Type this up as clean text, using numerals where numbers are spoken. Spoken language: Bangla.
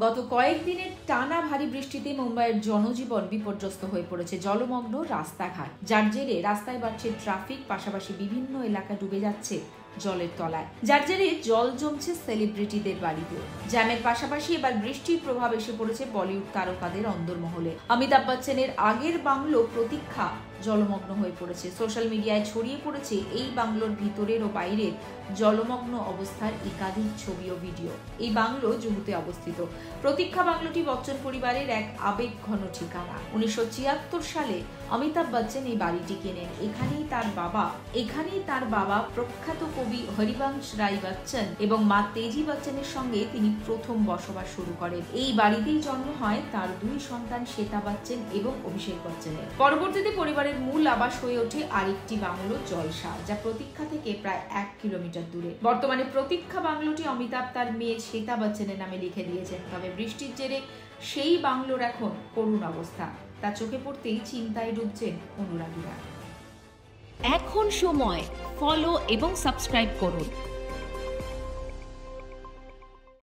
গত কয়েকদিনের টানা ভারী বৃষ্টিতে মুম্বাইয়ের জনজীবন বিপর্যস্ত হয়ে পড়েছে। জলমগ্ন রাস্তাঘাট, যার জেরে রাস্তায় বাড়ছে ট্রাফিক, পাশাপাশি বিভিন্ন এলাকা ডুবে যাচ্ছে জলের তলায়, যার জেরে জল জমছে সেলিব্রিটিদের বাড়িতে। জ্যামের পাশাপাশি এবার বৃষ্টির প্রভাব এসে পড়েছে বলিউড তারকাদের অন্দরমহলে। অমিতাভ বচ্চনের আগের বাংলো প্রতীক্ষা জলমগ্ন হয়ে পড়েছে। সোশ্যাল মিডিয়ায় ছড়িয়ে পড়েছে এই বাংলোর ভিতরের ও বাইরের জলমগ্ন অবস্থার একাধিক ছবি ও ভিডিও। এই বাংলো জুহুতে অবস্থিত। প্রতীক্ষা বাংলোটি বচ্চন পরিবারের এক আবেগঘন ঠিকানা। 1976 সালে অমিতাভ বচ্চন এই বাড়িটি কেনেন। এখানেই তার বাবা প্রখ্যাত কবি হরিবংশ রায় বচ্চন এবং মা তেজি বচ্চনের সঙ্গে তিনি প্রথম বসবাস শুরু করেন। এই বাড়িতেই জন্ম হয় তার দুই সন্তান শ্বেতা বচ্চন এবং অভিষেক বচ্চনের। পরবর্তীতে পরিবারের মূল আবাস হয়ে ওঠে আরেকটি বাংলো জলসা, যা প্রতীক্ষা থেকে প্রায় 1 কিলোমিটার দূরে। বর্তমানে প্রতীক্ষা বাংলোটি অমিতাভ তার মেয়ে শ্বেতা বচ্চনের নামে লিখে দিয়েছেন। তবে বৃষ্টির জেরে সেই বাংলোর এখন করুণ অবস্থা। তা চোখে পড়তেই চিন্তায় ডুবছেন অনুরাগীরা। এখন সময় ফলো এবং সাবস্ক্রাইব করুন